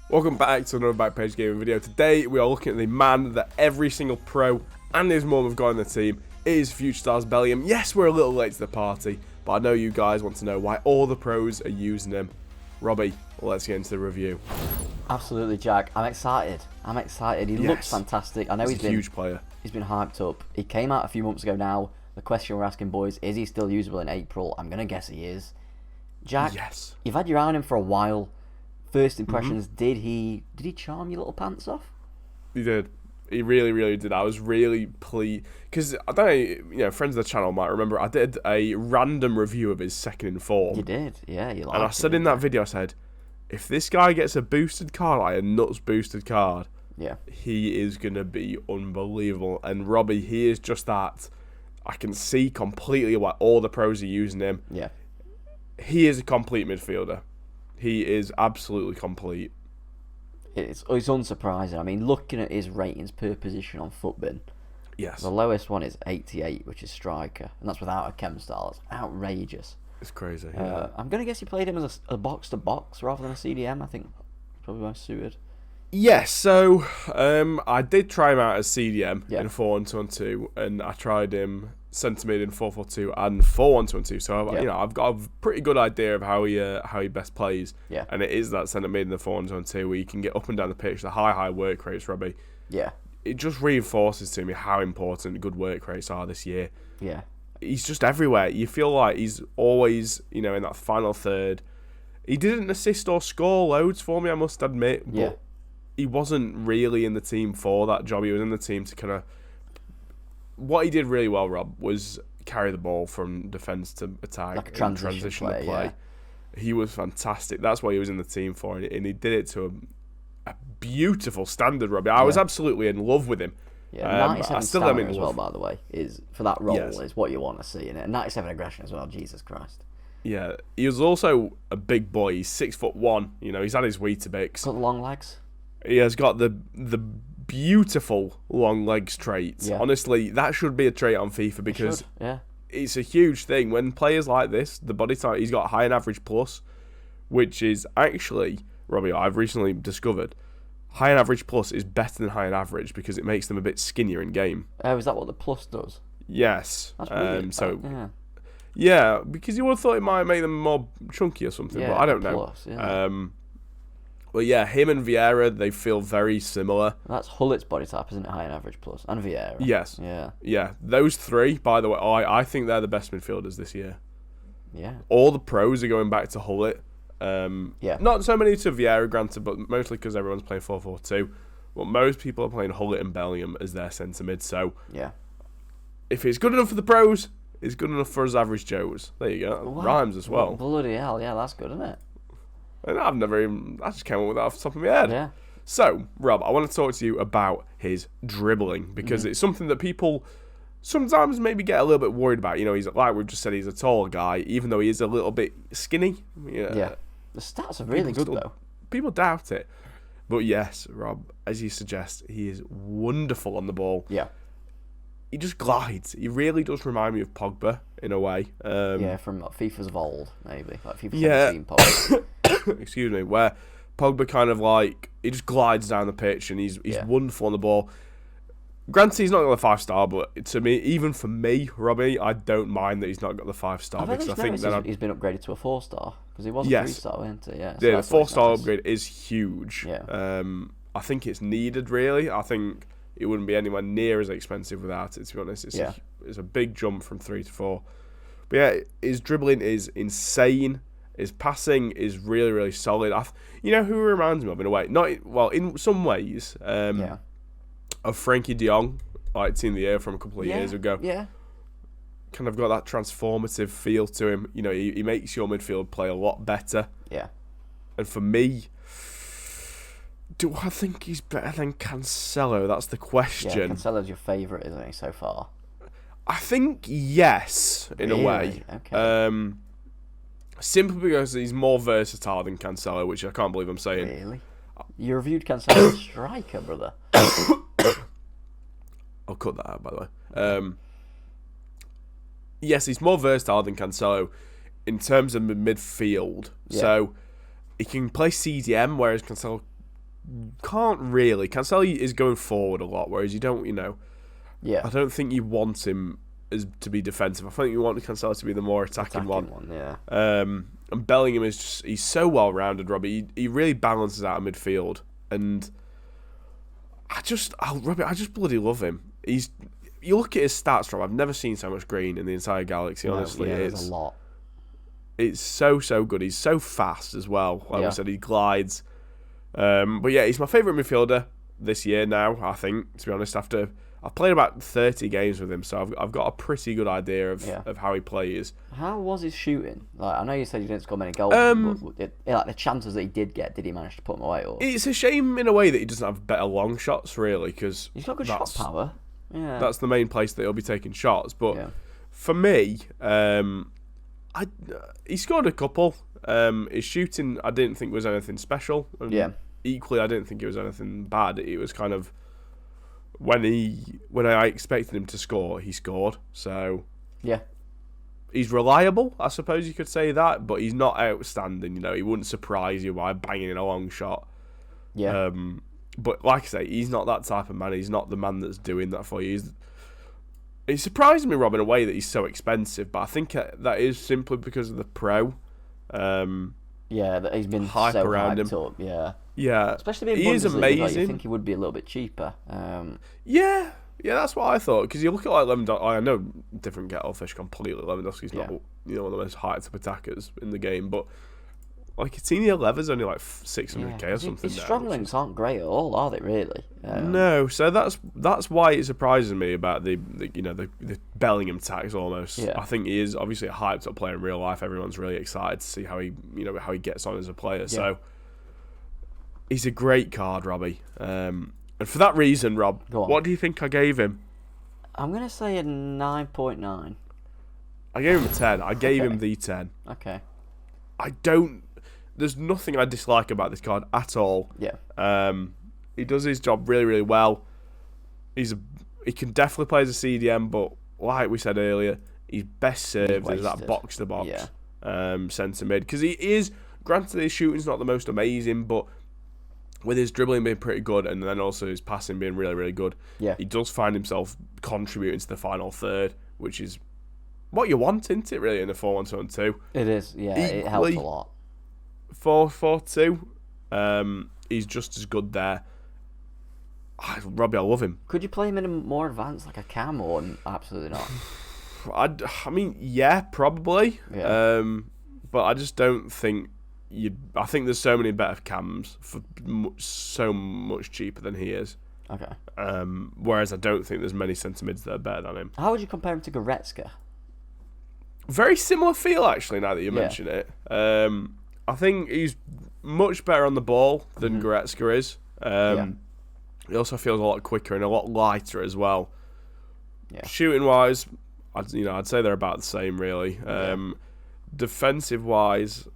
Welcome back to another Backpage Gaming video. Today we are looking at the man that every single pro and his mum have got in the team. It is future Stars Bellingham. Yes, we're a little late to the party, but I know you guys want to know why all the pros are using him. Robbie, let's get into the review. Absolutely, Jack. I'm excited. He looks fantastic. I know he's been a huge player. He's been hyped up. He came out a few months ago now. The question we're asking, boys, is he still usable in April? I'm going to guess he is. Jack, yes. You've had your eye on him for a while. First impressions, did he charm your little pants off? He did. He really did. I was really pleased because I don't know, friends of the channel might remember I did a random review of his second in form. You did, yeah. You liked and I said in that video, I said, if this guy gets a boosted card, like a nuts boosted card, yeah, he is gonna be unbelievable. And Robbie, he is just that. I can see completely why all the pros are using him. Yeah, he is a complete midfielder. He is absolutely complete. It's unsurprising. I mean, looking at his ratings per position on Footbin, yes, the lowest one is 88, which is striker, and that's without a chem style. It's outrageous. It's crazy. Yeah. I'm gonna guess you played him as a box to box rather than a CDM. I think probably most suited. Yes, so I did try him out as CDM Yeah. in 4-1-2-1-2, and I tried him centre mid in 4-4-2 and 4-1-2-1-2. So I've got a pretty good idea of how he best plays. Yeah. And it is that centre mid in the 4-1-2-1-2 where you can get up and down the pitch, the high work rates, Robbie. Yeah. It just reinforces to me how important good work rates are this year. Yeah. He's just everywhere. You feel like he's always, in that final third. He didn't assist or score loads for me, I must admit. But yeah. He wasn't really in the team for that job. He was in the team to kind of... What he did really well, Rob, was carry the ball from defence to attack. Like a transition play. Yeah. He was fantastic. That's what he was in the team for. And he did it to a beautiful standard, Robbie. I was absolutely in love with him. Yeah, 97 stamina as well, love. by the way, is for that role Yes. is what you want to see in it. And 97 aggression as well, Jesus Christ. Yeah, he was also a big boy. He's 6'1". He's had his Weetabix. Got the long legs. He has got the beautiful long legs traits. Yeah. Honestly, that should be a trait on FIFA because it's a huge thing. When players like this, the body type, he's got high and average plus, which is actually, Robbie, I've recently discovered, high and average plus is better than high and average because it makes them a bit skinnier in game. Is that what the plus does? Yes. That's weird. Yeah, because you would have thought it might make them more chunky or something, but I don't plus, know. Well, yeah, him and Vieira, they feel very similar. That's Hullet's body type, isn't it? High and average plus. And Vieira. Yes. Yeah. Yeah, those three, by the way, I think they're the best midfielders this year. Yeah. All the pros are going back to Hullet. Yeah. Not so many to Vieira, granted, but mostly because everyone's playing 4-4-2. But most people are playing Hullet and Bellingham as their centre mid. So yeah, if it's good enough for the pros, it's good enough for us average Joes. There you go. Wow. Rhymes as well. Bloody hell, yeah, that's good, isn't it? And I just came up with that off the top of my head. Yeah. So, Rob, I want to talk to you about his dribbling because it's something that people sometimes maybe get a little bit worried about. He's like we've just said, he's a tall guy, even though he is a little bit skinny. Yeah. The stats are really good, though. People doubt it. But yes, Rob, as you suggest, he is wonderful on the ball. Yeah. He just glides. He really does remind me of Pogba in a way. Yeah, from FIFA's of old, maybe. Like FIFA 17 Pogba. Excuse me, where Pogba kind of like, he just glides down the pitch and he's wonderful on the ball. Granted, he's not got the 5-star, but to me, even for me, Robbie, I don't mind that he's not got the 5-star because I think that he's been upgraded to a 4-star because he was a 3-star, wasn't he? Yeah, so the 4-star upgrade is huge. Yeah. I think it's needed, really. I think it wouldn't be anywhere near as expensive without it, to be honest. It's a big jump from 3 to 4. But yeah, his dribbling is insane. His passing is really solid. You know who he reminds me of in a way? In some ways. Of Frankie de Jong, like Team of the Year from a couple of years ago. Yeah. Kind of got that transformative feel to him. He makes your midfield play a lot better. Yeah. And for me, do I think he's better than Cancelo? That's the question. Yeah, Cancelo's your favourite, isn't he, so far? I think yes, in a way. Okay. Simply because he's more versatile than Cancelo, which I can't believe I'm saying. Really? You reviewed Cancelo's striker, brother. I'll cut that out, by the way. Yes, he's more versatile than Cancelo in terms of midfield. Yeah. So he can play CDM, whereas Cancelo can't really. Cancelo is going forward a lot, whereas you don't, Yeah. I don't think you want him to be defensive. I think you want Cancelo to be the more attacking one. Yeah. And Bellingham he's so well rounded, Robbie. He really balances out a midfield, and I just bloody love him. You look at his stats, Rob. I've never seen so much green in the entire galaxy. Honestly, it's a lot. It's so good. He's so fast as well. Like we said, he glides. But yeah, he's my favourite midfielder this year now, I think, to be honest. After I've played about 30 games with him, so I've got a pretty good idea of how he plays. How was his shooting? Like, I know you said he didn't score many goals, but the chances that he did get, did he manage to put them away? Or? It's a shame in a way that he doesn't have better long shots, really, because he's got good shot power. Yeah, that's the main place that he'll be taking shots. But for me, he scored a couple. His shooting, I didn't think was anything special. And equally, I didn't think it was anything bad. It was kind of when I expected him to score, he scored. So he's reliable, I suppose you could say that. But he's not outstanding. He wouldn't surprise you by banging in a long shot. Yeah. But like I say, he's not that type of man. He's not the man that's doing that for you. It surprised me, Rob, in a way that he's so expensive. But I think that is simply because of the pro. That he's been hype so around him. Up, yeah, especially being he is amazing. Like, you think he would be a little bit cheaper. Yeah, that's what I thought. Because you look at like Lewandowski. I know different kettle of fish completely. Lewandowski's not one of the most hyped up attackers in the game, but like Coutinho Lever's only like 600k or something. His strong links aren't great at all, are they? Really? No. So that's why it surprises me about the Bellingham tax almost. Yeah. I think he is obviously a hyped up player in real life. Everyone's really excited to see how he gets on as a player. Yeah. So he's a great card, Robbie. And for that reason, Rob, what do you think I gave him? I'm gonna say a 9.9. I gave him a 10. I gave him the 10. Okay. There's nothing I dislike about this card at all. Yeah. He does his job really, really well. He can definitely play as a CDM, but like we said earlier, he's best served as that box to box centre mid, because he is. Granted, his shooting's not the most amazing, but with his dribbling being pretty good, and then also his passing being really, really good, he does find himself contributing to the final third, which is what you want, isn't it? Really, in the 4-1-2-2. It is. Yeah, it helps a lot. 4-4-2, he's just as good there. Robbie, I love him. Could you play him in a more advanced, like a cam, or absolutely not? I mean, yeah, probably. Yeah. But I just don't think I think there's so many better cams for so much cheaper than he is. Okay. Whereas I don't think there's many centre mids that are better than him. How would you compare him to Goretzka? Very similar feel, actually, now that you mention it. I think he's much better on the ball than Goretzka is. He also feels a lot quicker and a lot lighter as well. Yeah. Shooting wise, I'd say they're about the same, really. Defensive wise,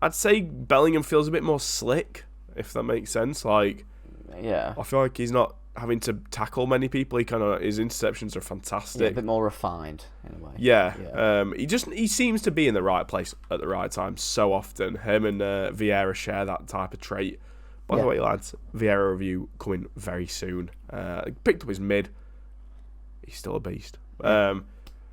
I'd say Bellingham feels a bit more slick, if that makes sense. Like, I feel like he's not having to tackle many people. His interceptions are fantastic. Yeah, a bit more refined in a way. Yeah. He seems to be in the right place at the right time so often. Him and Vieira share that type of trait. By the way, lads, Vieira review coming very soon. Picked up his mid. He's still a beast.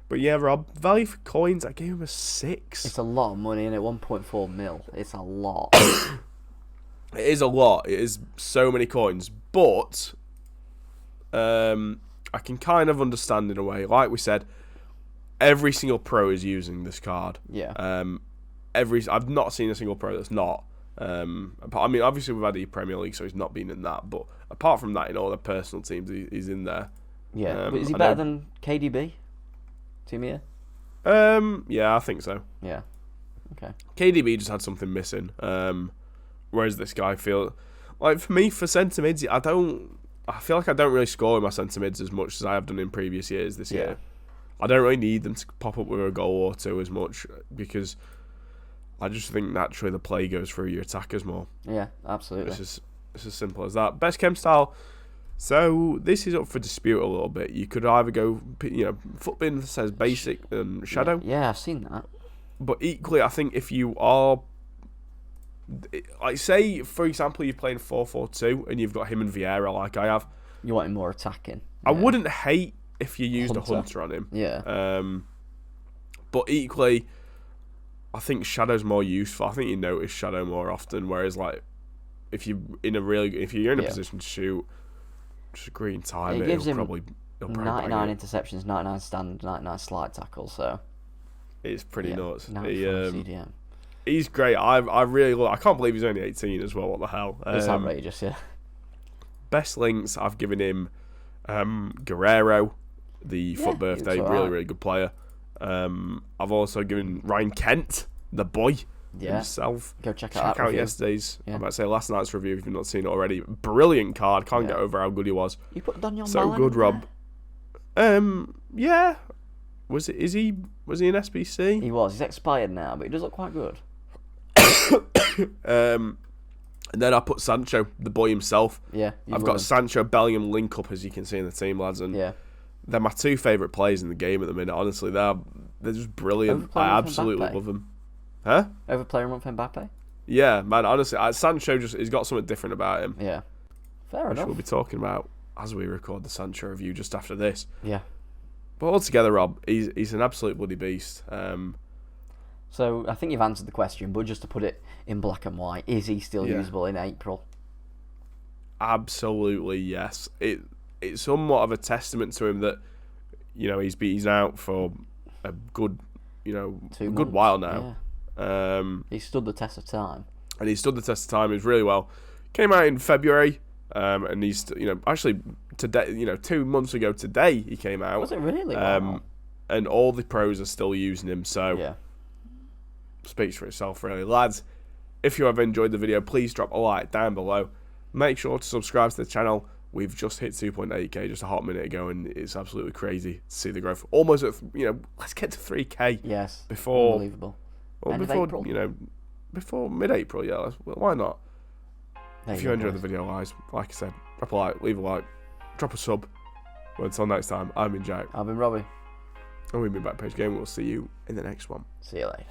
But yeah, Rob, value for coins, I gave him a 6. It's a lot of money, isn't it? 1.4 mil. It's a lot. It is a lot. It is so many coins. But I can kind of understand in a way. Like we said, every single pro is using this card. Yeah. I've not seen a single pro that's not. I mean, obviously we've had the Premier League, so he's not been in that. But apart from that, in all the personal teams, he's in there. Yeah. But is he better than KDB? Team here? Yeah, I think so. Yeah. Okay. KDB just had something missing. Whereas this guy for me, for centre mids, I feel like I don't really score with my centre mids as much as I have done in previous years this year. I don't really need them to pop up with a goal or two as much, because I just think naturally the play goes through your attackers more. Yeah, absolutely. It's as simple as that. Best chem style. So this is up for dispute a little bit. You could either go, Footbin says basic and shadow. Yeah, I've seen that. But equally, I think if you are Like, say, for example, you're playing 4-4-2 and you've got him and Vieira like I have. You want him more attacking. I wouldn't hate if you used a Hunter on him. Yeah. But equally, I think Shadow's more useful. I think you notice Shadow more often, whereas, like, if you're in a position to shoot, just green time, it gives him probably 99 interceptions, 99 stand, 99 slide tackles, so... It's pretty nuts. CDM. He's great. I really I can't believe he's only 18 as well. What the hell? It's outrageous, yeah. Best links, I've given him Guerrero, the foot birthday, really good player. I've also given Ryan Kent, the boy himself. Go check out yesterday's. I'm about to say last night's review if you've not seen it already. Brilliant card. Can't get over how good he was. You put Daniel so Malin good, Rob. Yeah. Was he an SBC? He was. He's expired now, but he does look quite good. And then I put Sancho, the boy himself. Yeah. I've got Sancho, Bellingham link up, as you can see in the team, lads, and they're my two favourite players in the game at the minute. Honestly, they're just brilliant. I absolutely love them. Huh? Over player month Mbappe? Yeah, man. Honestly, Sancho he's got something different about him. Yeah. Fair enough. We'll be talking about as we record the Sancho review just after this. Yeah. But altogether, Rob, he's an absolute bloody beast. So I think you've answered the question, but just to put it in black and white, is he still usable in April? Absolutely, yes. It's somewhat of a testament to him that he's out for a good good while now. Yeah. He stood the test of time. And he stood the test of time. He was really well. Came out in February, and he's actually today 2 months ago today he came out. Was it really? Wow. And all the pros are still using him. So speaks for itself, really, lads. If you have enjoyed the video, please drop a like down below. Make sure to subscribe to the channel. We've just hit 2.8k just a hot minute ago, and it's absolutely crazy to see the growth. Almost at let's get to 3k. Yes. Before unbelievable. Well, before mid-April. Yeah. Why not? If you enjoyed the video, guys, like I said, drop a like, leave a like, drop a sub. Well, until next time, I've been Jack. I've been Robbie. And we've been Backpage Game. We'll see you in the next one. See you later.